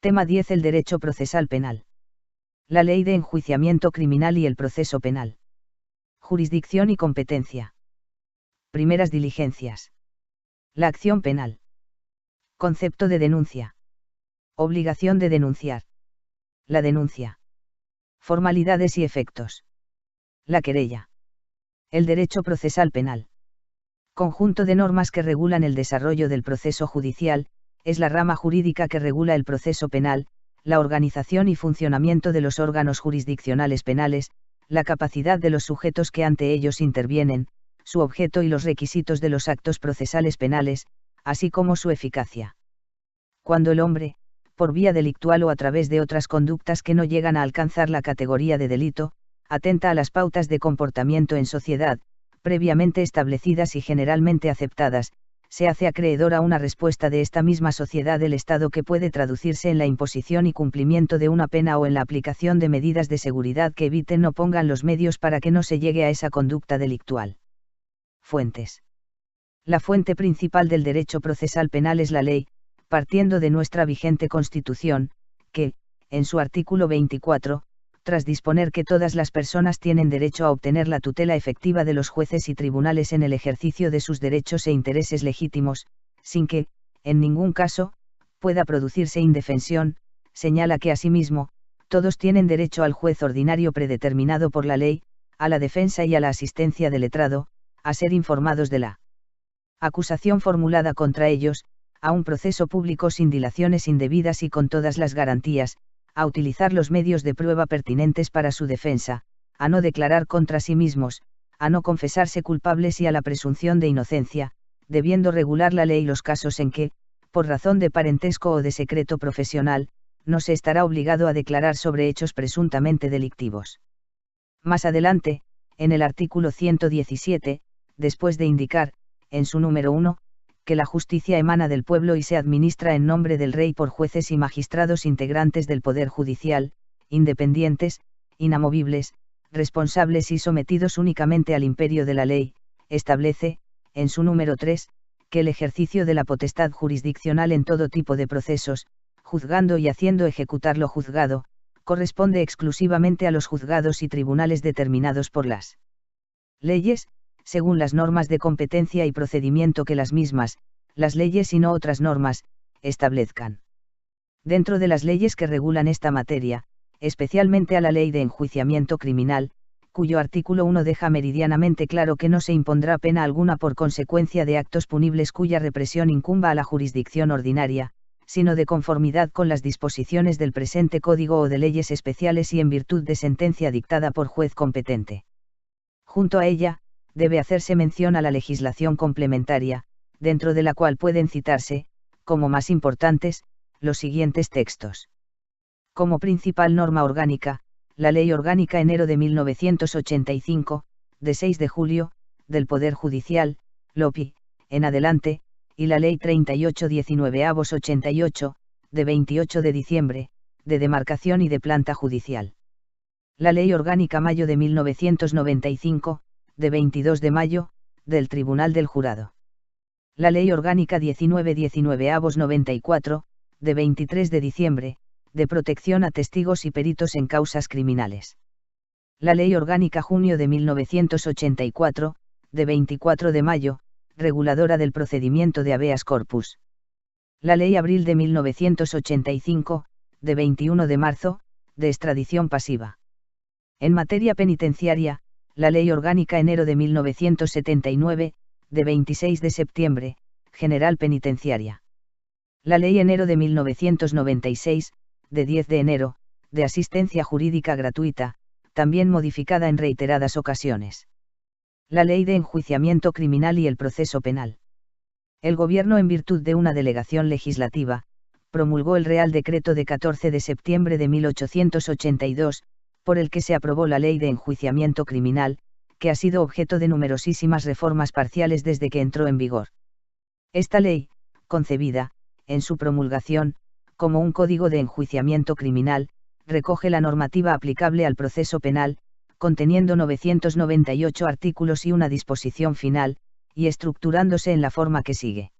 Tema 10. El derecho procesal penal. La ley de enjuiciamiento criminal y el proceso penal. Jurisdicción y competencia. Primeras diligencias. La acción penal. Concepto de denuncia. Obligación de denunciar. La denuncia. Formalidades y efectos. La querella. El derecho procesal penal. Conjunto de normas que regulan el desarrollo del proceso judicial, es la rama jurídica que regula el proceso penal, la organización y funcionamiento de los órganos jurisdiccionales penales, la capacidad de los sujetos que ante ellos intervienen, su objeto y los requisitos de los actos procesales penales, así como su eficacia. Cuando el hombre, por vía delictual o a través de otras conductas que no llegan a alcanzar la categoría de delito, atenta a las pautas de comportamiento en sociedad, previamente establecidas y generalmente aceptadas, se hace acreedor a una respuesta de esta misma sociedad del Estado que puede traducirse en la imposición y cumplimiento de una pena o en la aplicación de medidas de seguridad que eviten o pongan los medios para que no se llegue a esa conducta delictual. Fuentes. La fuente principal del derecho procesal penal es la ley, partiendo de nuestra vigente Constitución, que, en su artículo 24, tras disponer que todas las personas tienen derecho a obtener la tutela efectiva de los jueces y tribunales en el ejercicio de sus derechos e intereses legítimos, sin que, en ningún caso, pueda producirse indefensión, señala que asimismo, todos tienen derecho al juez ordinario predeterminado por la ley, a la defensa y a la asistencia del letrado, a ser informados de la acusación formulada contra ellos, a un proceso público sin dilaciones indebidas y con todas las garantías, a utilizar los medios de prueba pertinentes para su defensa, a no declarar contra sí mismos, a no confesarse culpables y a la presunción de inocencia, debiendo regular la ley los casos en que, por razón de parentesco o de secreto profesional, no se estará obligado a declarar sobre hechos presuntamente delictivos. Más adelante, en el artículo 117, después de indicar, en su número 1, que la justicia emana del pueblo y se administra en nombre del rey por jueces y magistrados integrantes del poder judicial, independientes, inamovibles, responsables y sometidos únicamente al imperio de la ley, establece, en su número 3, que el ejercicio de la potestad jurisdiccional en todo tipo de procesos, juzgando y haciendo ejecutar lo juzgado, corresponde exclusivamente a los juzgados y tribunales determinados por las leyes, según las normas de competencia y procedimiento que las mismas, las leyes y no otras normas, establezcan. Dentro de las leyes que regulan esta materia, especialmente a la ley de enjuiciamiento criminal, cuyo artículo 1 deja meridianamente claro que no se impondrá pena alguna por consecuencia de actos punibles cuya represión incumba a la jurisdicción ordinaria, sino de conformidad con las disposiciones del presente código o de leyes especiales y en virtud de sentencia dictada por juez competente. Junto a ella, debe hacerse mención a la legislación complementaria, dentro de la cual pueden citarse, como más importantes, los siguientes textos. Como principal norma orgánica, la Ley Orgánica enero de 1985, de 6 de julio, del Poder Judicial, LOPI, en adelante, y la Ley 38/1988, de 28 de diciembre, de demarcación y de planta judicial. La Ley Orgánica mayo de 1995, de 22 de mayo, del Tribunal del Jurado. La Ley Orgánica 19/1994, de 23 de diciembre, de protección a testigos y peritos en causas criminales. La Ley Orgánica junio de 1984, de 24 de mayo, reguladora del procedimiento de habeas corpus. La Ley abril de 1985, de 21 de marzo, de extradición pasiva. En materia penitenciaria, la Ley Orgánica enero de 1979, de 26 de septiembre, General Penitenciaria. La Ley enero de 1996, de 10 de enero, de asistencia jurídica gratuita, también modificada en reiteradas ocasiones. La Ley de enjuiciamiento criminal y el proceso penal. El Gobierno, en virtud de una delegación legislativa, promulgó el Real Decreto de 14 de septiembre de 1882, por el que se aprobó la Ley de enjuiciamiento criminal, que ha sido objeto de numerosísimas reformas parciales desde que entró en vigor. Esta ley, concebida, en su promulgación, como un código de enjuiciamiento criminal, recoge la normativa aplicable al proceso penal, conteniendo 998 artículos y una disposición final, y estructurándose en la forma que sigue.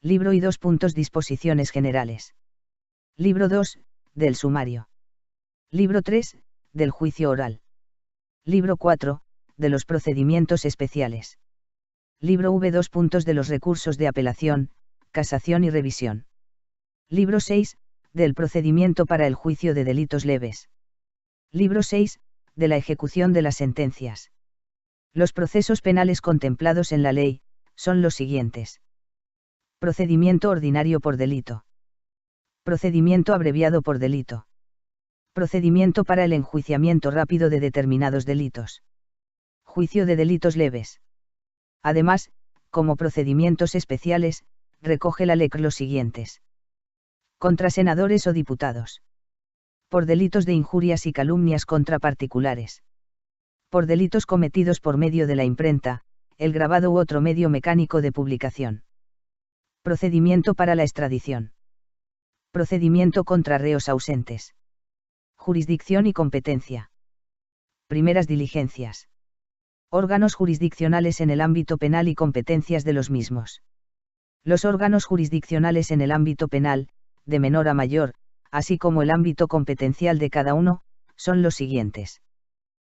Libro y 2 puntos. Disposiciones generales. Libro 2, del sumario. Libro 3, del juicio oral. Libro 4, de los procedimientos especiales. Libro V. De los recursos de apelación, casación y revisión. Libro 6, del procedimiento para el juicio de delitos leves. Libro 6, de la ejecución de las sentencias. Los procesos penales contemplados en la ley, son los siguientes. Procedimiento ordinario por delito. Procedimiento abreviado por delito. Procedimiento para el enjuiciamiento rápido de determinados delitos. Juicio de delitos leves. Además, como procedimientos especiales, recoge la ley los siguientes. Contra senadores o diputados. Por delitos de injurias y calumnias contra particulares. Por delitos cometidos por medio de la imprenta, el grabado u otro medio mecánico de publicación. Procedimiento para la extradición. Procedimiento contra reos ausentes. Jurisdicción y competencia. Primeras diligencias. Órganos jurisdiccionales en el ámbito penal y competencias de los mismos. Los órganos jurisdiccionales en el ámbito penal, de menor a mayor, así como el ámbito competencial de cada uno, son los siguientes.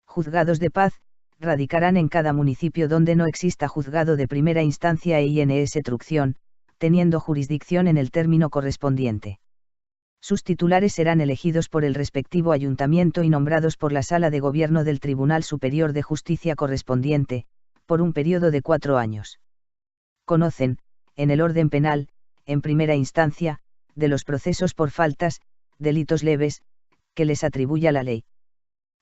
Juzgados de paz, radicarán en cada municipio donde no exista juzgado de primera instancia e INS trucción, teniendo jurisdicción en el término correspondiente. Sus titulares serán elegidos por el respectivo ayuntamiento y nombrados por la Sala de Gobierno del Tribunal Superior de Justicia correspondiente, por un periodo de 4 años. Conocen, en el orden penal, en primera instancia, de los procesos por faltas, delitos leves, que les atribuya la ley.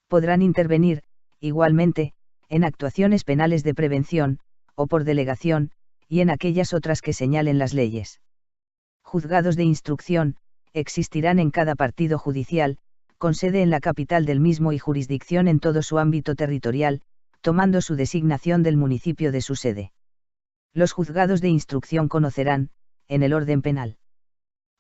Podrán intervenir, igualmente, en actuaciones penales de prevención, o por delegación, y en aquellas otras que señalen las leyes. Juzgados de instrucción, existirán en cada partido judicial, con sede en la capital del mismo y jurisdicción en todo su ámbito territorial, tomando su designación del municipio de su sede. Los juzgados de instrucción conocerán, en el orden penal,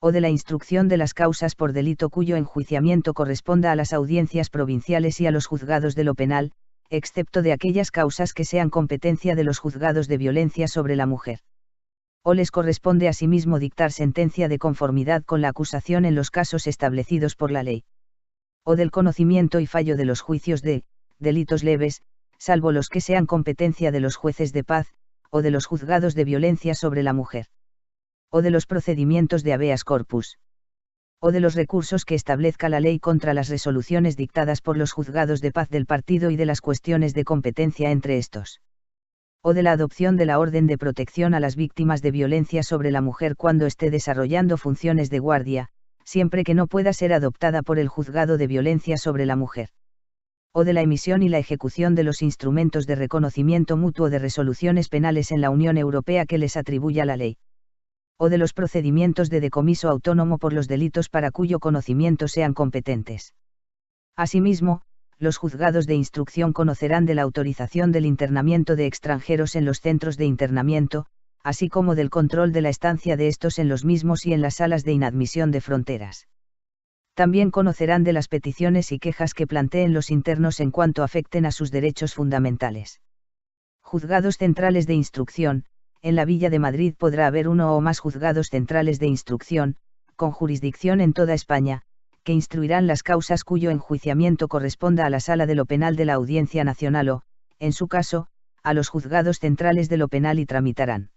o de la instrucción de las causas por delito cuyo enjuiciamiento corresponda a las audiencias provinciales y a los juzgados de lo penal, excepto de aquellas causas que sean competencia de los juzgados de violencia sobre la mujer. O les corresponde asimismo dictar sentencia de conformidad con la acusación en los casos establecidos por la ley. O del conocimiento y fallo de los juicios de delitos leves, salvo los que sean competencia de los jueces de paz, o de los juzgados de violencia sobre la mujer. O de los procedimientos de habeas corpus. O de los recursos que establezca la ley contra las resoluciones dictadas por los juzgados de paz del partido y de las cuestiones de competencia entre estos. O de la adopción de la orden de protección a las víctimas de violencia sobre la mujer cuando esté desarrollando funciones de guardia, siempre que no pueda ser adoptada por el juzgado de violencia sobre la mujer. O de la emisión y la ejecución de los instrumentos de reconocimiento mutuo de resoluciones penales en la Unión Europea que les atribuya la ley. O de los procedimientos de decomiso autónomo por los delitos para cuyo conocimiento sean competentes. Asimismo, los juzgados de instrucción conocerán de la autorización del internamiento de extranjeros en los centros de internamiento, así como del control de la estancia de estos en los mismos y en las salas de inadmisión de fronteras. También conocerán de las peticiones y quejas que planteen los internos en cuanto afecten a sus derechos fundamentales. Juzgados centrales de instrucción. En la Villa de Madrid podrá haber uno o más juzgados centrales de instrucción, con jurisdicción en toda España, que instruirán las causas cuyo enjuiciamiento corresponda a la Sala de lo Penal de la Audiencia Nacional o, en su caso, a los juzgados centrales de lo penal y tramitarán.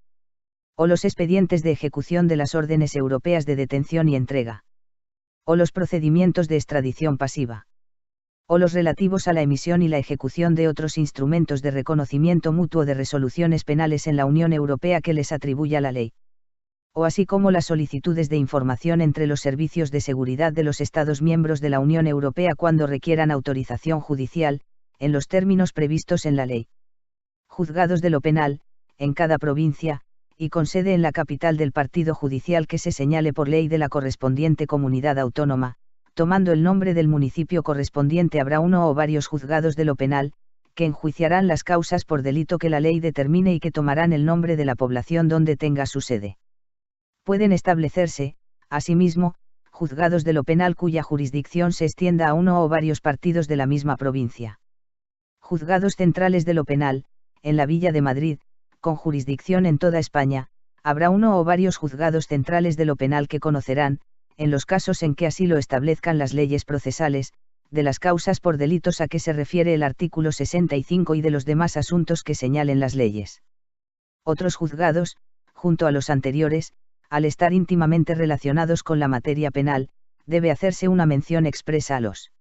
O los expedientes de ejecución de las órdenes europeas de detención y entrega. O los procedimientos de extradición pasiva. O los relativos a la emisión y la ejecución de otros instrumentos de reconocimiento mutuo de resoluciones penales en la Unión Europea que les atribuya la ley. O así como las solicitudes de información entre los servicios de seguridad de los Estados miembros de la Unión Europea cuando requieran autorización judicial, en los términos previstos en la ley. Juzgados de lo penal, en cada provincia, y con sede en la capital del partido judicial que se señale por ley de la correspondiente comunidad autónoma, tomando el nombre del municipio correspondiente habrá uno o varios juzgados de lo penal, que enjuiciarán las causas por delito que la ley determine y que tomarán el nombre de la población donde tenga su sede. Pueden establecerse, asimismo, juzgados de lo penal cuya jurisdicción se extienda a uno o varios partidos de la misma provincia. Juzgados centrales de lo penal, en la Villa de Madrid, con jurisdicción en toda España, habrá uno o varios juzgados centrales de lo penal que conocerán, en los casos en que así lo establezcan las leyes procesales, de las causas por delitos a que se refiere el artículo 65 y de los demás asuntos que señalen las leyes. Otros juzgados, junto a los anteriores, al estar íntimamente relacionados con la materia penal, debe hacerse una mención expresa a los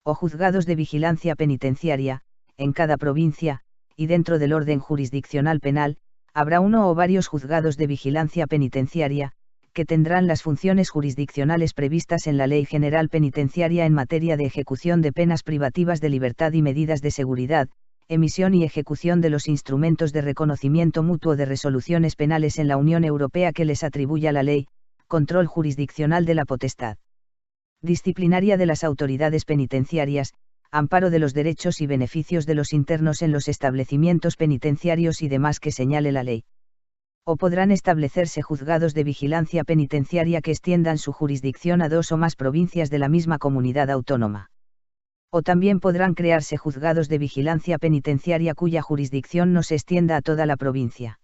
o juzgados de vigilancia penitenciaria, en cada provincia, y dentro del orden jurisdiccional penal, habrá uno o varios juzgados de vigilancia penitenciaria, que tendrán las funciones jurisdiccionales previstas en la Ley General Penitenciaria en materia de ejecución de penas privativas de libertad y medidas de seguridad, emisión y ejecución de los instrumentos de reconocimiento mutuo de resoluciones penales en la Unión Europea que les atribuya la ley, control jurisdiccional de la potestad disciplinaria de las autoridades penitenciarias, amparo de los derechos y beneficios de los internos en los establecimientos penitenciarios y demás que señale la ley. O podrán establecerse juzgados de vigilancia penitenciaria que extiendan su jurisdicción a 2 o más provincias de la misma comunidad autónoma. O también podrán crearse juzgados de vigilancia penitenciaria cuya jurisdicción no se extienda a toda la provincia.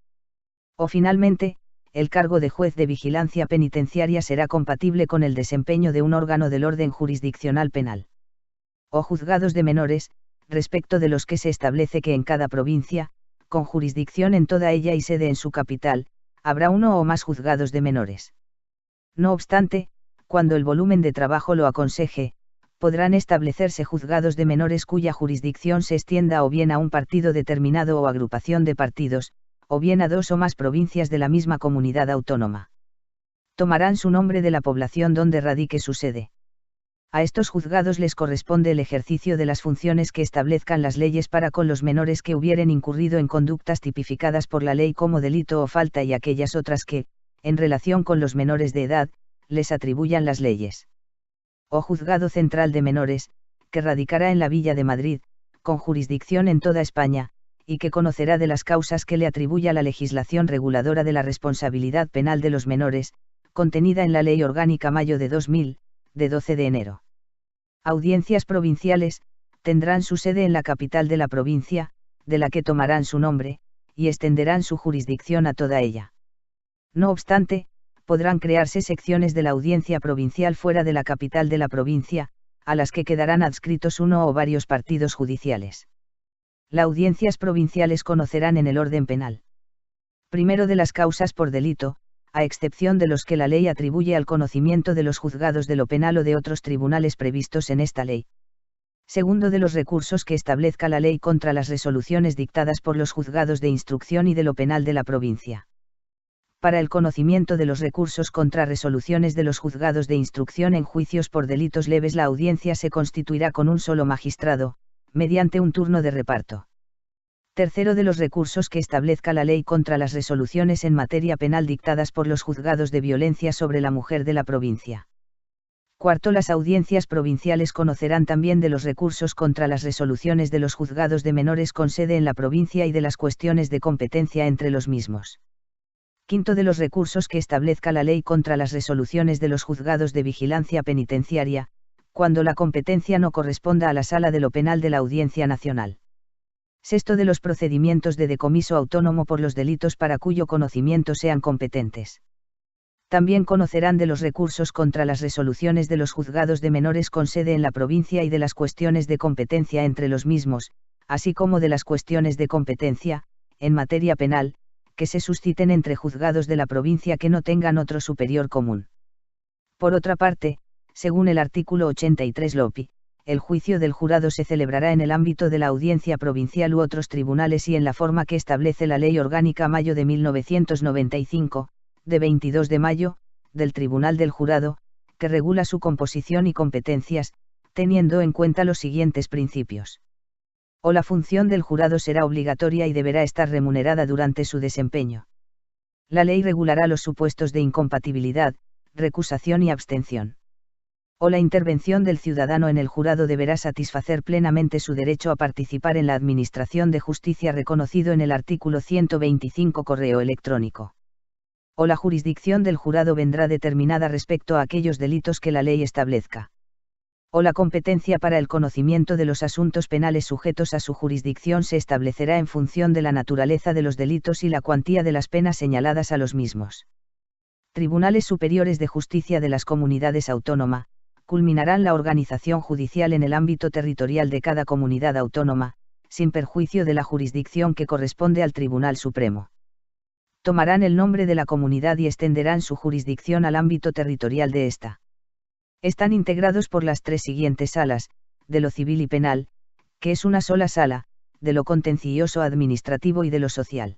O finalmente, el cargo de juez de vigilancia penitenciaria será compatible con el desempeño de un órgano del orden jurisdiccional penal. O juzgados de menores, respecto de los que se establece que en cada provincia, con jurisdicción en toda ella y sede en su capital, habrá uno o más juzgados de menores. No obstante, cuando el volumen de trabajo lo aconseje, podrán establecerse juzgados de menores cuya jurisdicción se extienda o bien a un partido determinado o agrupación de partidos, o bien a 2 o más provincias de la misma comunidad autónoma. Tomarán su nombre de la población donde radique su sede. A estos juzgados les corresponde el ejercicio de las funciones que establezcan las leyes para con los menores que hubieren incurrido en conductas tipificadas por la ley como delito o falta y aquellas otras que, en relación con los menores de edad, les atribuyan las leyes. O Juzgado Central de Menores, que radicará en la Villa de Madrid, con jurisdicción en toda España, y que conocerá de las causas que le atribuya la legislación reguladora de la responsabilidad penal de los menores, contenida en la Ley Orgánica Mayo de 2000, de 12 de enero. Audiencias provinciales, tendrán su sede en la capital de la provincia, de la que tomarán su nombre, y extenderán su jurisdicción a toda ella. No obstante, podrán crearse secciones de la audiencia provincial fuera de la capital de la provincia, a las que quedarán adscritos uno o varios partidos judiciales. Las audiencias provinciales conocerán en el orden penal. Primero de las causas por delito, a excepción de los que la ley atribuye al conocimiento de los juzgados de lo penal o de otros tribunales previstos en esta ley. Segundo de los recursos que establezca la ley contra las resoluciones dictadas por los juzgados de instrucción y de lo penal de la provincia. Para el conocimiento de los recursos contra resoluciones de los juzgados de instrucción en juicios por delitos leves, la audiencia se constituirá con un solo magistrado, mediante un turno de reparto. Tercero de los recursos que establezca la ley contra las resoluciones en materia penal dictadas por los juzgados de violencia sobre la mujer de la provincia. Cuarto, las audiencias provinciales conocerán también de los recursos contra las resoluciones de los juzgados de menores con sede en la provincia y de las cuestiones de competencia entre los mismos. Quinto, de los recursos que establezca la ley contra las resoluciones de los juzgados de vigilancia penitenciaria, cuando la competencia no corresponda a la Sala de lo Penal de la Audiencia Nacional. Sexto, de los procedimientos de decomiso autónomo por los delitos para cuyo conocimiento sean competentes. También conocerán de los recursos contra las resoluciones de los juzgados de menores con sede en la provincia y de las cuestiones de competencia entre los mismos, así como de las cuestiones de competencia, en materia penal, que se susciten entre juzgados de la provincia que no tengan otro superior común. Por otra parte, según el artículo 83 LOPI, el juicio del jurado se celebrará en el ámbito de la audiencia provincial u otros tribunales y en la forma que establece la Ley Orgánica Mayo de 1995, de 22 de mayo, del Tribunal del Jurado, que regula su composición y competencias, teniendo en cuenta los siguientes principios. O la función del jurado será obligatoria y deberá estar remunerada durante su desempeño. La ley regulará los supuestos de incompatibilidad, recusación y abstención. O la intervención del ciudadano en el jurado deberá satisfacer plenamente su derecho a participar en la administración de justicia reconocido en el artículo 125 correo electrónico. O la jurisdicción del jurado vendrá determinada respecto a aquellos delitos que la ley establezca. O la competencia para el conocimiento de los asuntos penales sujetos a su jurisdicción se establecerá en función de la naturaleza de los delitos y la cuantía de las penas señaladas a los mismos. Tribunales superiores de justicia de las comunidades autónomas, culminarán la organización judicial en el ámbito territorial de cada comunidad autónoma, sin perjuicio de la jurisdicción que corresponde al Tribunal Supremo. Tomarán el nombre de la comunidad y extenderán su jurisdicción al ámbito territorial de ésta. Están integrados por las tres siguientes salas, de lo civil y penal, que es una sola sala, de lo contencioso administrativo y de lo social.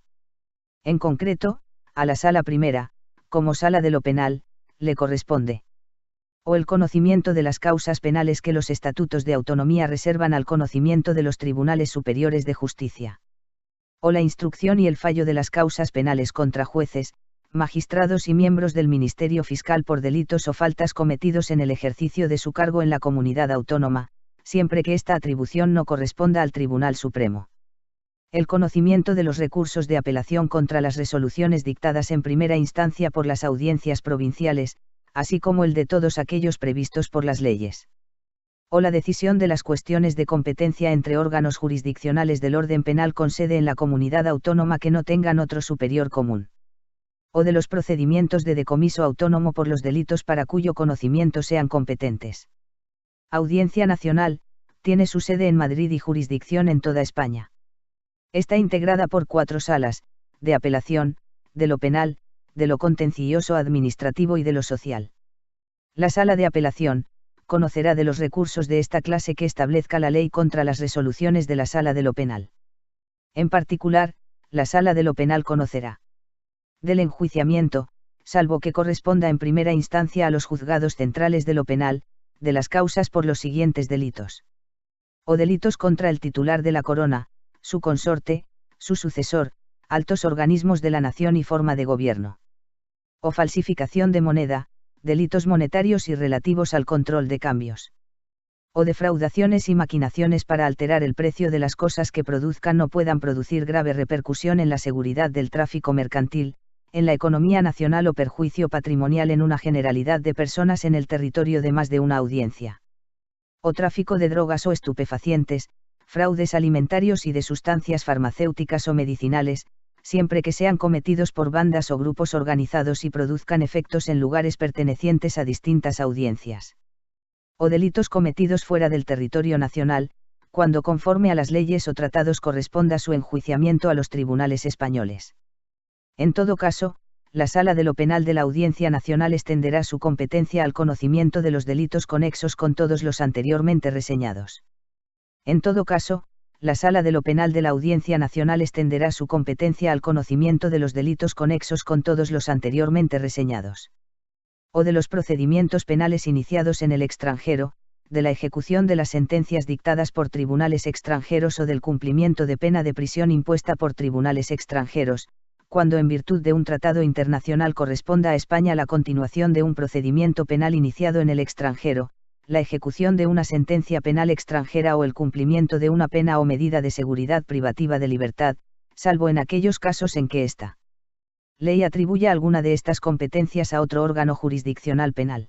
En concreto, a la sala primera, como sala de lo penal, le corresponde o el conocimiento de las causas penales que los estatutos de autonomía reservan al conocimiento de los tribunales superiores de justicia, o la instrucción y el fallo de las causas penales contra jueces, magistrados y miembros del Ministerio Fiscal por delitos o faltas cometidos en el ejercicio de su cargo en la comunidad autónoma, siempre que esta atribución no corresponda al Tribunal Supremo. El conocimiento de los recursos de apelación contra las resoluciones dictadas en primera instancia por las audiencias provinciales, así como el de todos aquellos previstos por las leyes. O la decisión de las cuestiones de competencia entre órganos jurisdiccionales del orden penal con sede en la comunidad autónoma que no tengan otro superior común. O de los procedimientos de decomiso autónomo por los delitos para cuyo conocimiento sean competentes. Audiencia Nacional, tiene su sede en Madrid y jurisdicción en toda España. Está integrada por 4 salas, de apelación, de lo penal, de lo contencioso administrativo y de lo social. La sala de apelación, conocerá de los recursos de esta clase que establezca la ley contra las resoluciones de la sala de lo penal. En particular, la sala de lo penal conocerá del enjuiciamiento, salvo que corresponda en primera instancia a los juzgados centrales de lo penal, de las causas por los siguientes delitos. O delitos contra el titular de la corona, su consorte, su sucesor, altos organismos de la nación y forma de gobierno. O falsificación de moneda, delitos monetarios y relativos al control de cambios. O defraudaciones y maquinaciones para alterar el precio de las cosas que produzcan o puedan producir grave repercusión en la seguridad del tráfico mercantil, en la economía nacional o perjuicio patrimonial en una generalidad de personas en el territorio de más de una audiencia. O tráfico de drogas o estupefacientes, fraudes alimentarios y de sustancias farmacéuticas o medicinales, siempre que sean cometidos por bandas o grupos organizados y produzcan efectos en lugares pertenecientes a distintas audiencias. O delitos cometidos fuera del territorio nacional, cuando conforme a las leyes o tratados corresponda su enjuiciamiento a los tribunales españoles. En todo caso, la Sala de lo Penal de la Audiencia Nacional extenderá su competencia al conocimiento de los delitos conexos con todos los anteriormente reseñados. En todo caso, la Sala de lo Penal de la Audiencia Nacional extenderá su competencia al conocimiento de los delitos conexos con todos los anteriormente reseñados. O de los procedimientos penales iniciados en el extranjero, de la ejecución de las sentencias dictadas por tribunales extranjeros o del cumplimiento de pena de prisión impuesta por tribunales extranjeros, cuando en virtud de un tratado internacional corresponda a España la continuación de un procedimiento penal iniciado en el extranjero, la ejecución de una sentencia penal extranjera o el cumplimiento de una pena o medida de seguridad privativa de libertad, salvo en aquellos casos en que esta ley atribuya alguna de estas competencias a otro órgano jurisdiccional penal.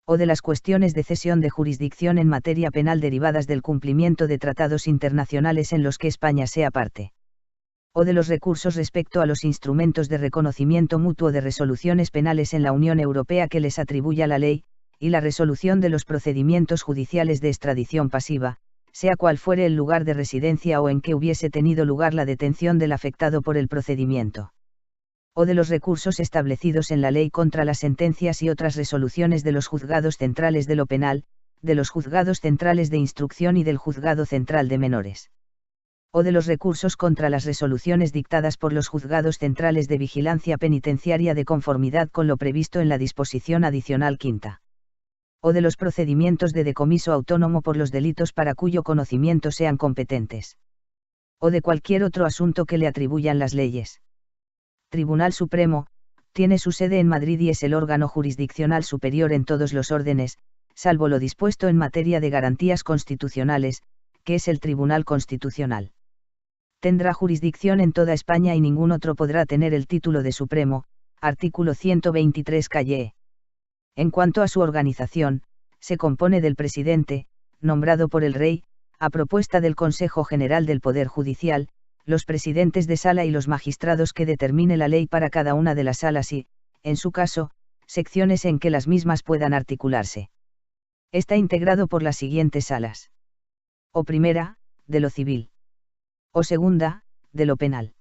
O de las cuestiones de cesión de jurisdicción en materia penal derivadas del cumplimiento de tratados internacionales en los que España sea parte. O de los recursos respecto a los instrumentos de reconocimiento mutuo de resoluciones penales en la Unión Europea que les atribuya la ley, y la resolución de los procedimientos judiciales de extradición pasiva, sea cual fuere el lugar de residencia o en que hubiese tenido lugar la detención del afectado por el procedimiento. O de los recursos establecidos en la ley contra las sentencias y otras resoluciones de los juzgados centrales de lo penal, de los juzgados centrales de instrucción y del juzgado central de menores. O de los recursos contra las resoluciones dictadas por los juzgados centrales de vigilancia penitenciaria de conformidad con lo previsto en la disposición adicional quinta. O de los procedimientos de decomiso autónomo por los delitos para cuyo conocimiento sean competentes. O de cualquier otro asunto que le atribuyan las leyes. Tribunal Supremo, tiene su sede en Madrid y es el órgano jurisdiccional superior en todos los órdenes, salvo lo dispuesto en materia de garantías constitucionales, que es el Tribunal Constitucional. Tendrá jurisdicción en toda España y ningún otro podrá tener el título de Supremo, artículo 123 calle. En cuanto a su organización, se compone del presidente, nombrado por el Rey, a propuesta del Consejo General del Poder Judicial, los presidentes de sala y los magistrados que determine la ley para cada una de las salas y, en su caso, secciones en que las mismas puedan articularse. Está integrado por las siguientes salas. O primera, de lo civil. O segunda, de lo penal.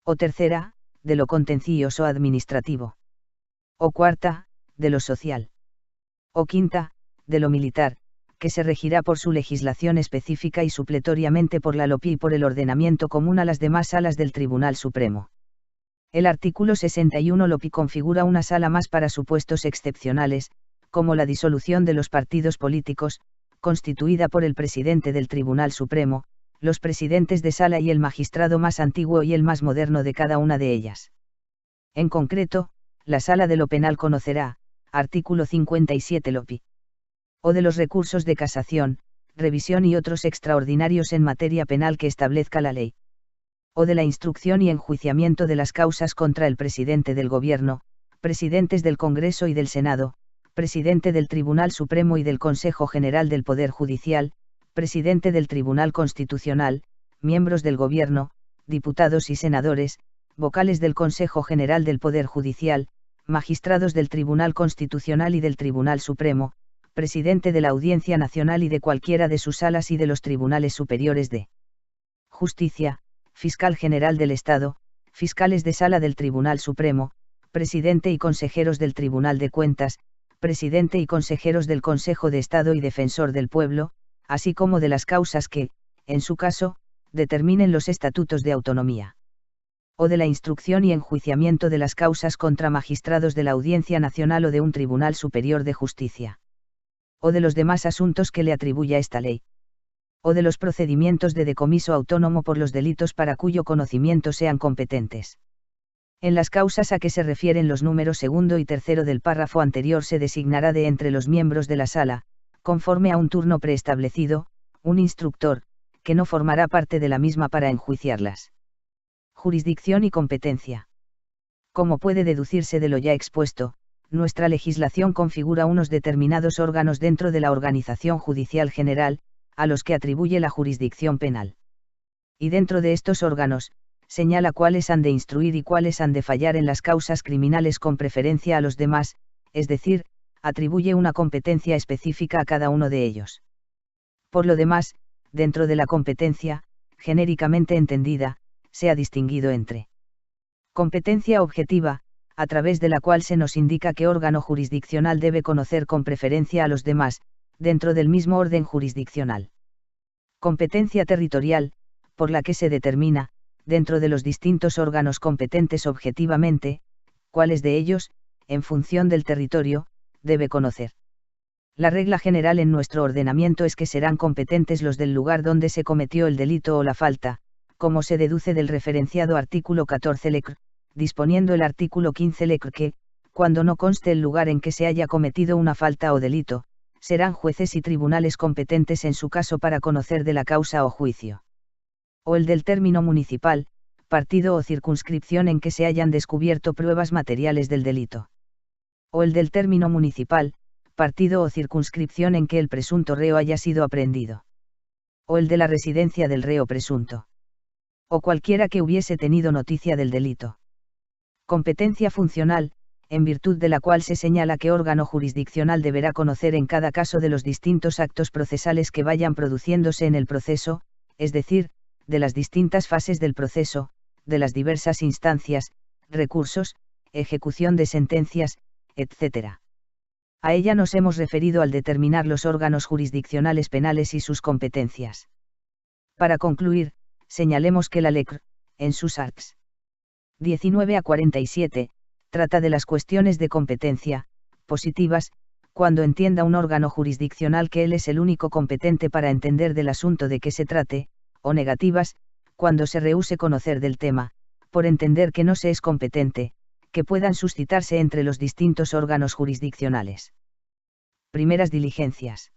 O tercera, de lo contencioso administrativo. O cuarta, de lo social. O quinta, de lo militar, que se regirá por su legislación específica y supletoriamente por la LOPI y por el ordenamiento común a las demás salas del Tribunal Supremo. El artículo 61 LOPI configura una sala más para supuestos excepcionales, como la disolución de los partidos políticos, constituida por el presidente del Tribunal Supremo, los presidentes de sala y el magistrado más antiguo y el más moderno de cada una de ellas. En concreto, la sala de lo penal conocerá, artículo 57 LOPI. O de los recursos de casación, revisión y otros extraordinarios en materia penal que establezca la ley. O de la instrucción y enjuiciamiento de las causas contra el presidente del Gobierno, presidentes del Congreso y del Senado, presidente del Tribunal Supremo y del Consejo General del Poder Judicial, presidente del Tribunal Constitucional, miembros del Gobierno, diputados y senadores, vocales del Consejo General del Poder Judicial, magistrados del Tribunal Constitucional y del Tribunal Supremo, presidente de la Audiencia Nacional y de cualquiera de sus salas y de los tribunales superiores de justicia, fiscal general del Estado, fiscales de sala del Tribunal Supremo, presidente y consejeros del Tribunal de Cuentas, presidente y consejeros del Consejo de Estado y defensor del pueblo, así como de las causas que, en su caso, determinen los estatutos de autonomía. O de la instrucción y enjuiciamiento de las causas contra magistrados de la Audiencia Nacional o de un Tribunal Superior de Justicia. O de los demás asuntos que le atribuya esta ley. O de los procedimientos de decomiso autónomo por los delitos para cuyo conocimiento sean competentes. En las causas a que se refieren los números segundo y tercero del párrafo anterior se designará de entre los miembros de la sala, conforme a un turno preestablecido, un instructor, que no formará parte de la misma para enjuiciarlas. Jurisdicción y competencia. Como puede deducirse de lo ya expuesto, nuestra legislación configura unos determinados órganos dentro de la organización judicial general, a los que atribuye la jurisdicción penal. Y dentro de estos órganos, señala cuáles han de instruir y cuáles han de fallar en las causas criminales con preferencia a los demás, es decir, atribuye una competencia específica a cada uno de ellos. Por lo demás, dentro de la competencia, genéricamente entendida, se ha distinguido entre competencia objetiva, a través de la cual se nos indica qué órgano jurisdiccional debe conocer con preferencia a los demás, dentro del mismo orden jurisdiccional. Competencia territorial, por la que se determina, dentro de los distintos órganos competentes objetivamente, cuáles de ellos, en función del territorio, debe conocer. La regla general en nuestro ordenamiento es que serán competentes los del lugar donde se cometió el delito o la falta, como se deduce del referenciado artículo 14 LECR, disponiendo el artículo 15 LECR que, cuando no conste el lugar en que se haya cometido una falta o delito, serán jueces y tribunales competentes en su caso para conocer de la causa o juicio. O el del término municipal, partido o circunscripción en que se hayan descubierto pruebas materiales del delito. O el del término municipal, partido o circunscripción en que el presunto reo haya sido aprehendido. O el de la residencia del reo presunto. O cualquiera que hubiese tenido noticia del delito. Competencia funcional, en virtud de la cual se señala qué órgano jurisdiccional deberá conocer en cada caso de los distintos actos procesales que vayan produciéndose en el proceso, es decir, de las distintas fases del proceso, de las diversas instancias, recursos, ejecución de sentencias, etc. A ella nos hemos referido al determinar los órganos jurisdiccionales penales y sus competencias. Para concluir, señalemos que la LECR, en sus arts. 19 a 47, trata de las cuestiones de competencia, positivas, cuando entienda un órgano jurisdiccional que él es el único competente para entender del asunto de que se trate, o negativas, cuando se rehúse conocer del tema, por entender que no se es competente, que puedan suscitarse entre los distintos órganos jurisdiccionales. Primeras diligencias.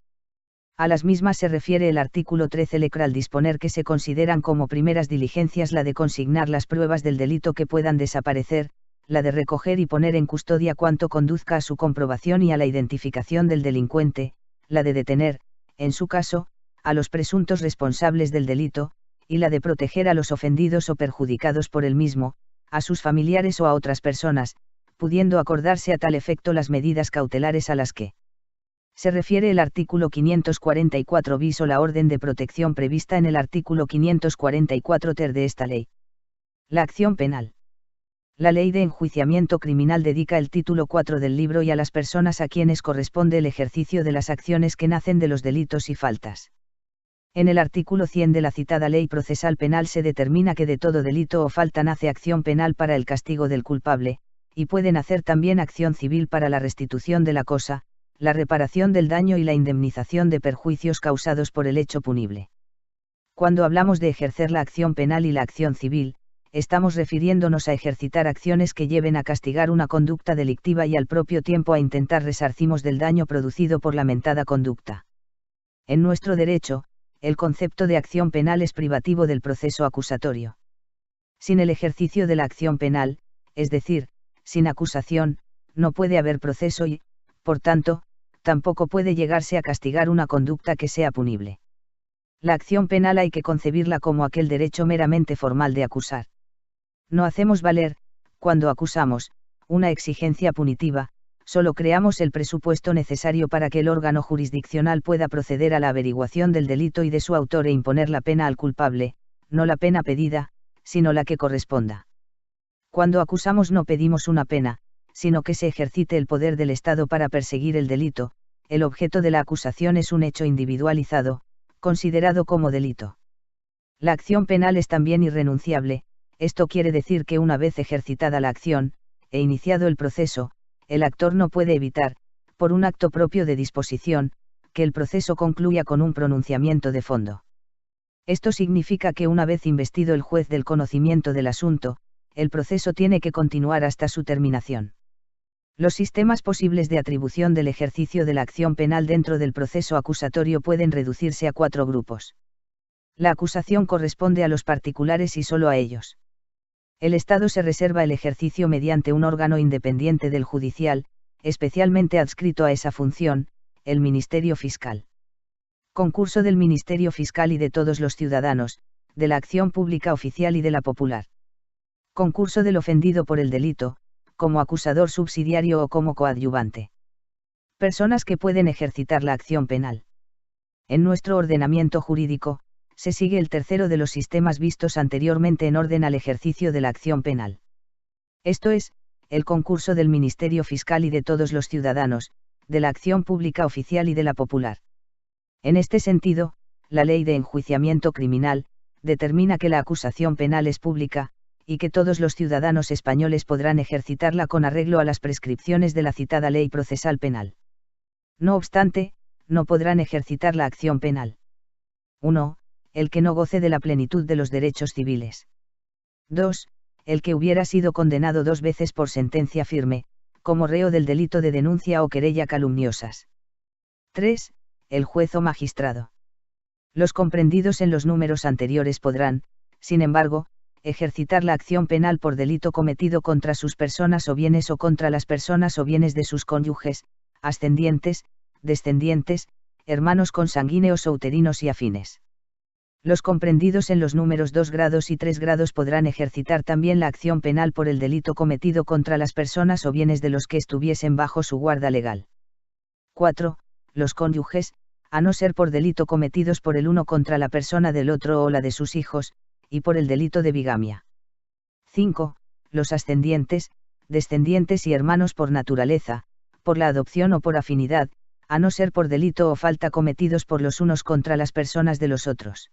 A las mismas se refiere el artículo 13 LECR al disponer que se consideran como primeras diligencias la de consignar las pruebas del delito que puedan desaparecer, la de recoger y poner en custodia cuanto conduzca a su comprobación y a la identificación del delincuente, la de detener, en su caso, a los presuntos responsables del delito, y la de proteger a los ofendidos o perjudicados por el mismo, a sus familiares o a otras personas, pudiendo acordarse a tal efecto las medidas cautelares a las que se refiere el artículo 544 bis o la orden de protección prevista en el artículo 544 ter de esta ley. La acción penal. La Ley de Enjuiciamiento Criminal dedica el título 4 del libro y a las personas a quienes corresponde el ejercicio de las acciones que nacen de los delitos y faltas. En el artículo 100 de la citada Ley Procesal Penal se determina que de todo delito o falta nace acción penal para el castigo del culpable, y puede nacer también acción civil para la restitución de la cosa, la reparación del daño y la indemnización de perjuicios causados por el hecho punible. Cuando hablamos de ejercer la acción penal y la acción civil, estamos refiriéndonos a ejercitar acciones que lleven a castigar una conducta delictiva y al propio tiempo a intentar resarcimos del daño producido por la mentada conducta. En nuestro derecho, el concepto de acción penal es privativo del proceso acusatorio. Sin el ejercicio de la acción penal, es decir, sin acusación, no puede haber proceso y, por tanto, tampoco puede llegarse a castigar una conducta que sea punible. La acción penal hay que concebirla como aquel derecho meramente formal de acusar. No hacemos valer, cuando acusamos, una exigencia punitiva, solo creamos el presupuesto necesario para que el órgano jurisdiccional pueda proceder a la averiguación del delito y de su autor e imponer la pena al culpable, no la pena pedida, sino la que corresponda. Cuando acusamos no pedimos una pena, sino que se ejercite el poder del Estado para perseguir el delito. El objeto de la acusación es un hecho individualizado, considerado como delito. La acción penal es también irrenunciable, esto quiere decir que una vez ejercitada la acción, e iniciado el proceso, el actor no puede evitar, por un acto propio de disposición, que el proceso concluya con un pronunciamiento de fondo. Esto significa que una vez investido el juez del conocimiento del asunto, el proceso tiene que continuar hasta su terminación. Los sistemas posibles de atribución del ejercicio de la acción penal dentro del proceso acusatorio pueden reducirse a 4 grupos. La acusación corresponde a los particulares y solo a ellos. El Estado se reserva el ejercicio mediante un órgano independiente del judicial, especialmente adscrito a esa función, el Ministerio Fiscal. Concurso del Ministerio Fiscal y de todos los ciudadanos, de la acción pública oficial y de la popular. Concurso del ofendido por el delito, como acusador subsidiario o como coadyuvante. Personas que pueden ejercitar la acción penal. En nuestro ordenamiento jurídico, se sigue el tercero de los sistemas vistos anteriormente en orden al ejercicio de la acción penal. Esto es, el concurso del Ministerio Fiscal y de todos los ciudadanos, de la acción pública oficial y de la popular. En este sentido, la Ley de Enjuiciamiento Criminal, determina que la acusación penal es pública, y que todos los ciudadanos españoles podrán ejercitarla con arreglo a las prescripciones de la citada Ley Procesal Penal. No obstante, no podrán ejercitar la acción penal. 1. El que no goce de la plenitud de los derechos civiles. 2. El que hubiera sido condenado 2 veces por sentencia firme, como reo del delito de denuncia o querella calumniosas. 3. El juez o magistrado. Los comprendidos en los números anteriores podrán, sin embargo, ejercitar la acción penal por delito cometido contra sus personas o bienes o contra las personas o bienes de sus cónyuges, ascendientes, descendientes, hermanos consanguíneos o uterinos y afines. Los comprendidos en los números 2 grados y 3 grados podrán ejercitar también la acción penal por el delito cometido contra las personas o bienes de los que estuviesen bajo su guarda legal. 4. Los cónyuges, a no ser por delito cometidos por el uno contra la persona del otro o la de sus hijos, y por el delito de bigamia. 5. Los ascendientes, descendientes y hermanos por naturaleza, por la adopción o por afinidad, a no ser por delito o falta cometidos por los unos contra las personas de los otros.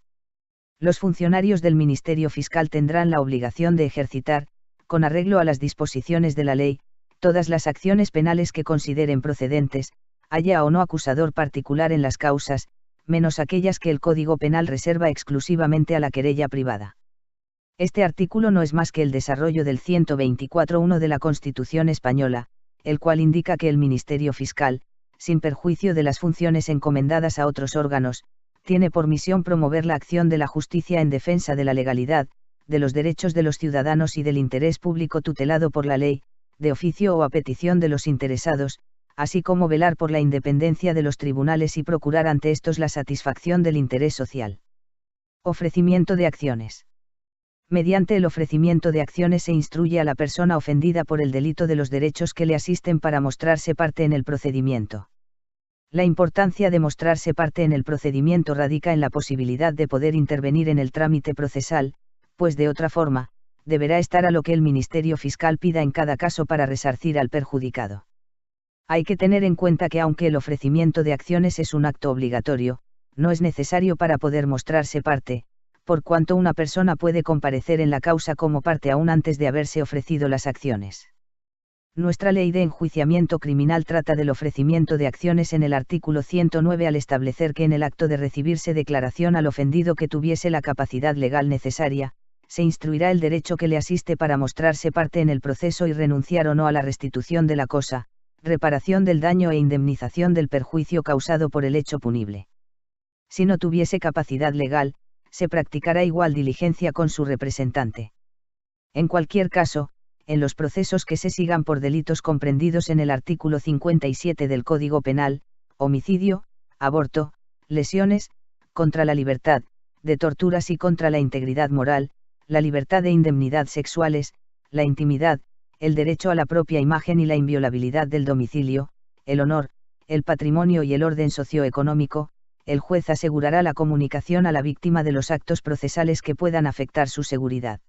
Los funcionarios del Ministerio Fiscal tendrán la obligación de ejercitar, con arreglo a las disposiciones de la ley, todas las acciones penales que consideren procedentes, haya o no acusador particular en las causas, menos aquellas que el Código Penal reserva exclusivamente a la querella privada. Este artículo no es más que el desarrollo del 124.1 de la Constitución española, el cual indica que el Ministerio Fiscal, sin perjuicio de las funciones encomendadas a otros órganos, tiene por misión promover la acción de la justicia en defensa de la legalidad, de los derechos de los ciudadanos y del interés público tutelado por la ley, de oficio o a petición de los interesados, así como velar por la independencia de los tribunales y procurar ante estos la satisfacción del interés social. Ofrecimiento de acciones. Mediante el ofrecimiento de acciones se instruye a la persona ofendida por el delito de los derechos que le asisten para mostrarse parte en el procedimiento. La importancia de mostrarse parte en el procedimiento radica en la posibilidad de poder intervenir en el trámite procesal, pues de otra forma, deberá estar a lo que el Ministerio Fiscal pida en cada caso para resarcir al perjudicado. Hay que tener en cuenta que aunque el ofrecimiento de acciones es un acto obligatorio, no es necesario para poder mostrarse parte, por cuanto una persona puede comparecer en la causa como parte aún antes de haberse ofrecido las acciones. Nuestra ley de enjuiciamiento criminal trata del ofrecimiento de acciones en el artículo 109 al establecer que en el acto de recibirse declaración al ofendido que tuviese la capacidad legal necesaria, se instruirá el derecho que le asiste para mostrarse parte en el proceso y renunciar o no a la restitución de la cosa, reparación del daño e indemnización del perjuicio causado por el hecho punible. Si no tuviese capacidad legal, se practicará igual diligencia con su representante. En cualquier caso, en los procesos que se sigan por delitos comprendidos en el artículo 57 del Código Penal, homicidio, aborto, lesiones, contra la libertad, de torturas y contra la integridad moral, la libertad e indemnidad sexuales, la intimidad, el derecho a la propia imagen y la inviolabilidad del domicilio, el honor, el patrimonio y el orden socioeconómico, el juez asegurará la comunicación a la víctima de los actos procesales que puedan afectar su seguridad.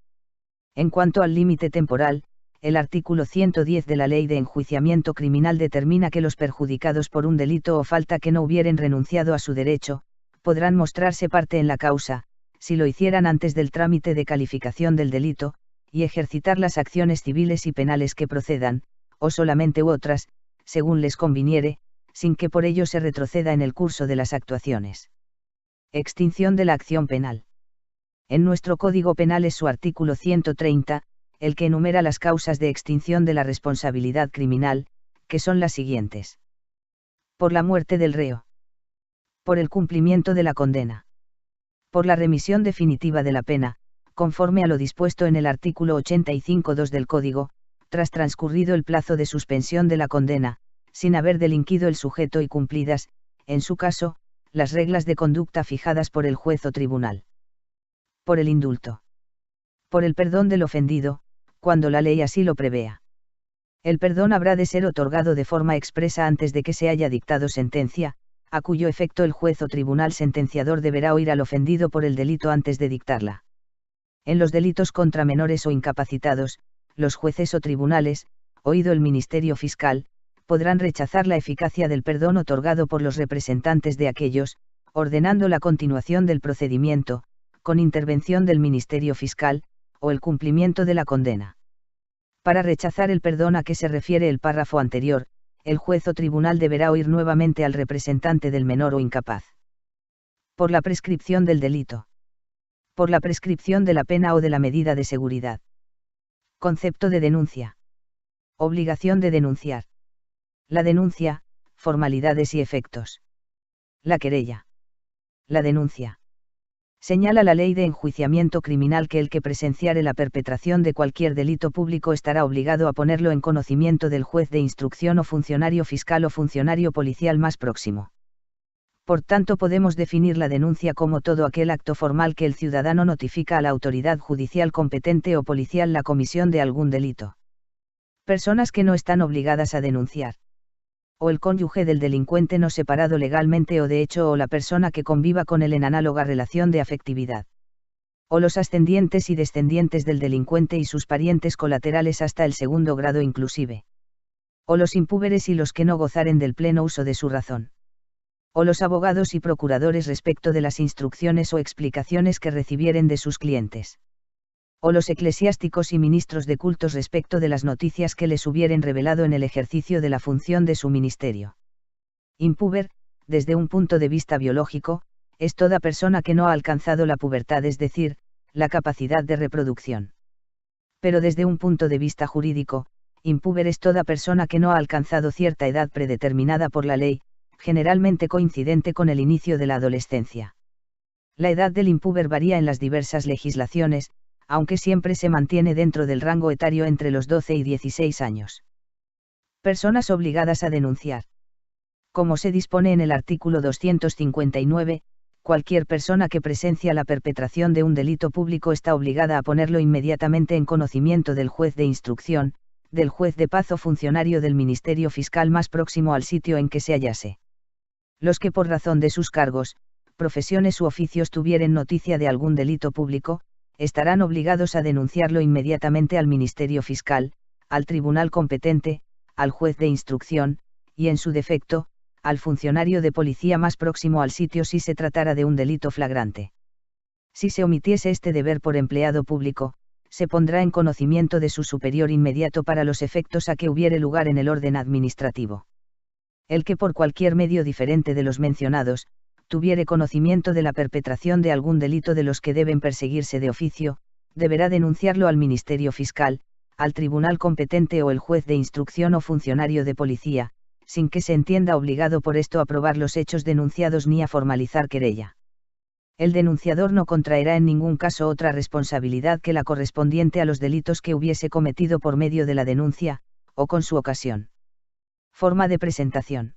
En cuanto al límite temporal, el artículo 110 de la Ley de Enjuiciamiento Criminal determina que los perjudicados por un delito o falta que no hubieren renunciado a su derecho, podrán mostrarse parte en la causa, si lo hicieran antes del trámite de calificación del delito, y ejercitar las acciones civiles y penales que procedan, o solamente u otras, según les conviniere, sin que por ello se retroceda en el curso de las actuaciones. Extinción de la acción penal. En nuestro Código Penal es su artículo 130, el que enumera las causas de extinción de la responsabilidad criminal, que son las siguientes. Por la muerte del reo. Por el cumplimiento de la condena. Por la remisión definitiva de la pena, conforme a lo dispuesto en el artículo 85.2 del Código, tras transcurrido el plazo de suspensión de la condena, sin haber delinquido el sujeto y cumplidas, en su caso, las reglas de conducta fijadas por el juez o tribunal. Por el indulto. Por el perdón del ofendido, cuando la ley así lo prevea. El perdón habrá de ser otorgado de forma expresa antes de que se haya dictado sentencia, a cuyo efecto el juez o tribunal sentenciador deberá oír al ofendido por el delito antes de dictarla. En los delitos contra menores o incapacitados, los jueces o tribunales, oído el Ministerio Fiscal, podrán rechazar la eficacia del perdón otorgado por los representantes de aquellos, ordenando la continuación del procedimiento, con intervención del Ministerio Fiscal, o el cumplimiento de la condena. Para rechazar el perdón a que se refiere el párrafo anterior, el juez o tribunal deberá oír nuevamente al representante del menor o incapaz. Por la prescripción del delito. Por la prescripción de la pena o de la medida de seguridad. Concepto de denuncia. Obligación de denunciar. La denuncia, formalidades y efectos. La querella. La denuncia. Señala la Ley de Enjuiciamiento Criminal que el que presenciare la perpetración de cualquier delito público estará obligado a ponerlo en conocimiento del juez de instrucción o funcionario fiscal o funcionario policial más próximo. Por tanto, podemos definir la denuncia como todo aquel acto formal que el ciudadano notifica a la autoridad judicial competente o policial la comisión de algún delito. Personas que no están obligadas a denunciar. O el cónyuge del delincuente no separado legalmente o de hecho o la persona que conviva con él en análoga relación de afectividad. O los ascendientes y descendientes del delincuente y sus parientes colaterales hasta el segundo grado inclusive. O los impúberes y los que no gozaren del pleno uso de su razón. O los abogados y procuradores respecto de las instrucciones o explicaciones que recibieren de sus clientes. O los eclesiásticos y ministros de cultos respecto de las noticias que les hubieren revelado en el ejercicio de la función de su ministerio. Impúber, desde un punto de vista biológico, es toda persona que no ha alcanzado la pubertad, es decir, la capacidad de reproducción. Pero desde un punto de vista jurídico, impúber es toda persona que no ha alcanzado cierta edad predeterminada por la ley, generalmente coincidente con el inicio de la adolescencia. La edad del impúber varía en las diversas legislaciones, aunque siempre se mantiene dentro del rango etario entre los 12 y 16 años. Personas obligadas a denunciar. Como se dispone en el artículo 259, Cualquier persona que presencia la perpetración de un delito público está obligada a ponerlo inmediatamente en conocimiento del juez de instrucción, del juez de paz o funcionario del Ministerio Fiscal más próximo al sitio en que se hallase. Los que por razón de sus cargos, profesiones u oficios tuvieren noticia de algún delito público, estarán obligados a denunciarlo inmediatamente al Ministerio Fiscal, al tribunal competente, al juez de instrucción, y en su defecto, al funcionario de policía más próximo al sitio si se tratara de un delito flagrante. Si se omitiese este deber por empleado público, se pondrá en conocimiento de su superior inmediato para los efectos a que hubiere lugar en el orden administrativo. El que por cualquier medio diferente de los mencionados, tuviere conocimiento de la perpetración de algún delito de los que deben perseguirse de oficio, deberá denunciarlo al Ministerio Fiscal, al tribunal competente o el juez de instrucción o funcionario de policía, sin que se entienda obligado por esto a probar los hechos denunciados ni a formalizar querella. El denunciador no contraerá en ningún caso otra responsabilidad que la correspondiente a los delitos que hubiese cometido por medio de la denuncia, o con su ocasión. Forma de presentación.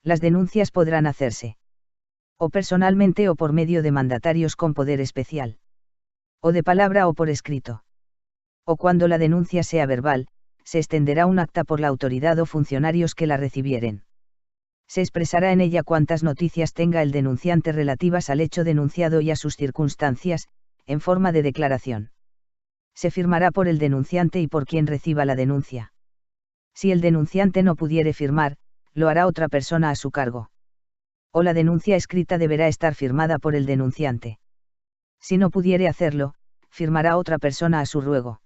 Las denuncias podrán hacerse o personalmente o por medio de mandatarios con poder especial, o de palabra o por escrito. O cuando la denuncia sea verbal, se extenderá un acta por la autoridad o funcionarios que la recibieren. Se expresará en ella cuantas noticias tenga el denunciante relativas al hecho denunciado y a sus circunstancias, en forma de declaración. Se firmará por el denunciante y por quien reciba la denuncia. Si el denunciante no pudiere firmar, lo hará otra persona a su cargo. O la denuncia escrita deberá estar firmada por el denunciante. Si no pudiere hacerlo, firmará otra persona a su ruego.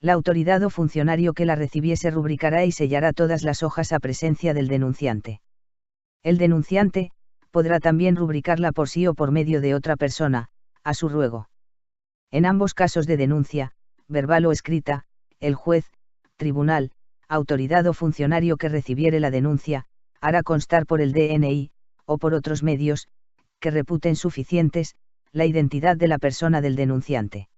La autoridad o funcionario que la recibiese rubricará y sellará todas las hojas a presencia del denunciante. El denunciante podrá también rubricarla por sí o por medio de otra persona, a su ruego. En ambos casos de denuncia, verbal o escrita, el juez, tribunal, autoridad o funcionario que recibiere la denuncia, hará constar por el DNI, o por otros medios, que reputen suficientes, la identidad de la persona del denunciante.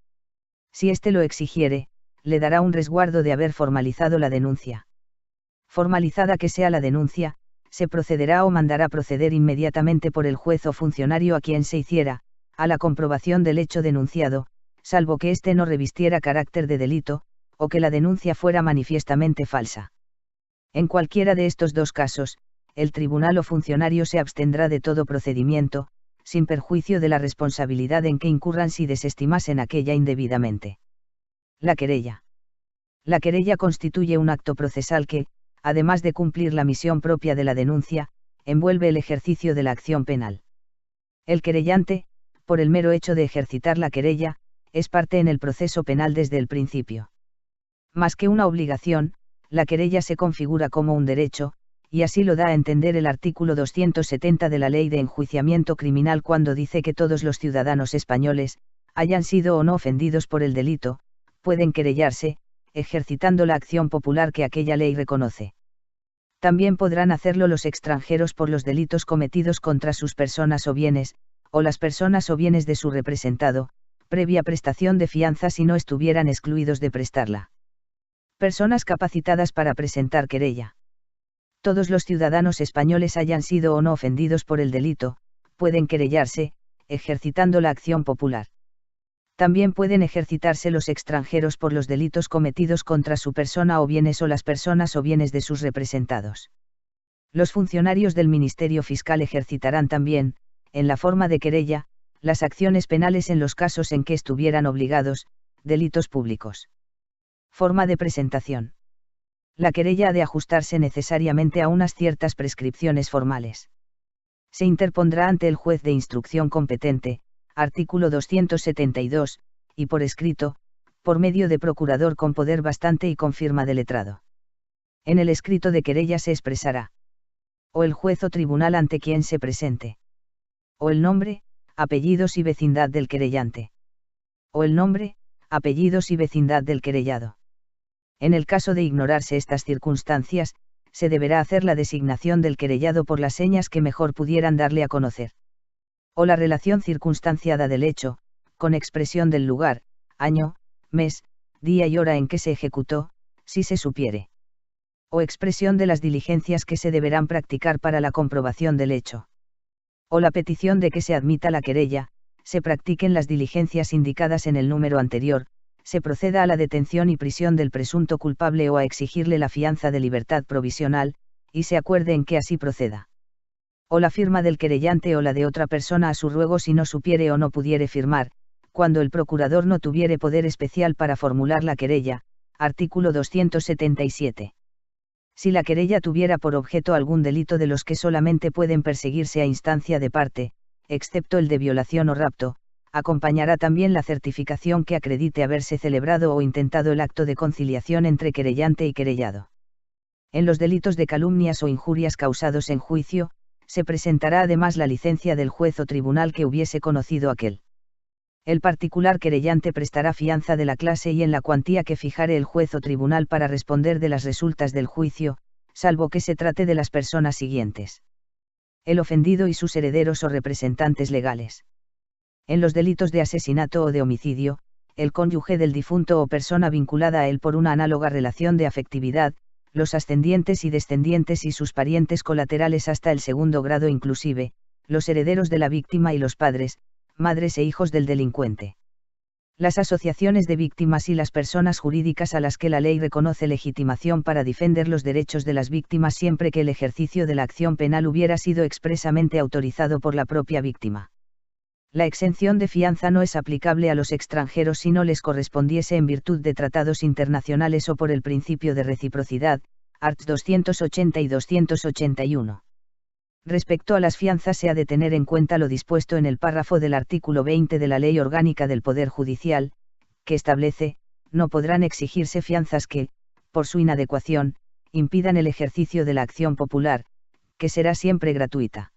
Si éste lo exigiere, le dará un resguardo de haber formalizado la denuncia. Formalizada que sea la denuncia, se procederá o mandará proceder inmediatamente por el juez o funcionario a quien se hiciera, a la comprobación del hecho denunciado, salvo que éste no revistiera carácter de delito, o que la denuncia fuera manifiestamente falsa. En cualquiera de estos dos casos, el tribunal o funcionario se abstendrá de todo procedimiento, sin perjuicio de la responsabilidad en que incurran si desestimasen aquella indebidamente. La querella. La querella constituye un acto procesal que, además de cumplir la misión propia de la denuncia, envuelve el ejercicio de la acción penal. El querellante, por el mero hecho de ejercitar la querella, es parte en el proceso penal desde el principio. Más que una obligación, la querella se configura como un derecho, y así lo da a entender el artículo 270 de la Ley de Enjuiciamiento Criminal cuando dice que todos los ciudadanos españoles, hayan sido o no ofendidos por el delito, pueden querellarse, ejercitando la acción popular que aquella ley reconoce. También podrán hacerlo los extranjeros por los delitos cometidos contra sus personas o bienes, o las personas o bienes de su representado, previa prestación de fianza si no estuvieran excluidos de prestarla. Personas capacitadas para presentar querella. Todos los ciudadanos españoles hayan sido o no ofendidos por el delito, pueden querellarse, ejercitando la acción popular. También pueden ejercitarse los extranjeros por los delitos cometidos contra su persona o bienes o las personas o bienes de sus representados. Los funcionarios del Ministerio Fiscal ejercitarán también, en la forma de querella, las acciones penales en los casos en que estuvieran obligados, delitos públicos. Forma de presentación. La querella ha de ajustarse necesariamente a unas ciertas prescripciones formales. Se interpondrá ante el juez de instrucción competente, artículo 272, y por escrito, por medio de procurador con poder bastante y con firma de letrado. En el escrito de querella se expresará o el juez o tribunal ante quien se presente, o el nombre, apellidos y vecindad del querellante, o el nombre, apellidos y vecindad del querellado. En el caso de ignorarse estas circunstancias, se deberá hacer la designación del querellado por las señas que mejor pudieran darle a conocer. O la relación circunstanciada del hecho, con expresión del lugar, año, mes, día y hora en que se ejecutó, si se supiere. O expresión de las diligencias que se deberán practicar para la comprobación del hecho. o la petición de que se admita la querella, se practiquen las diligencias indicadas en el número anterior, se proceda a la detención y prisión del presunto culpable o a exigirle la fianza de libertad provisional, y se acuerde en que así proceda. O la firma del querellante o la de otra persona a su ruego si no supiere o no pudiere firmar, cuando el procurador no tuviere poder especial para formular la querella, artículo 277. Si la querella tuviera por objeto algún delito de los que solamente pueden perseguirse a instancia de parte, excepto el de violación o rapto, acompañará también la certificación que acredite haberse celebrado o intentado el acto de conciliación entre querellante y querellado. En los delitos de calumnias o injurias causados en juicio, se presentará además la licencia del juez o tribunal que hubiese conocido aquel. El particular querellante prestará fianza de la clase y en la cuantía que fijare el juez o tribunal para responder de las resultas del juicio, salvo que se trate de las personas siguientes: el ofendido y sus herederos o representantes legales. En los delitos de asesinato o de homicidio, el cónyuge del difunto o persona vinculada a él por una análoga relación de afectividad, los ascendientes y descendientes y sus parientes colaterales hasta el segundo grado inclusive, los herederos de la víctima y los padres, madres e hijos del delincuente. Las asociaciones de víctimas y las personas jurídicas a las que la ley reconoce legitimación para defender los derechos de las víctimas siempre que el ejercicio de la acción penal hubiera sido expresamente autorizado por la propia víctima. La exención de fianza no es aplicable a los extranjeros si no les correspondiese en virtud de tratados internacionales o por el principio de reciprocidad, arts. 280 y 281. Respecto a las fianzas se ha de tener en cuenta lo dispuesto en el párrafo del artículo 20 de la Ley Orgánica del Poder Judicial, que establece: no podrán exigirse fianzas que, por su inadecuación, impidan el ejercicio de la acción popular, que será siempre gratuita.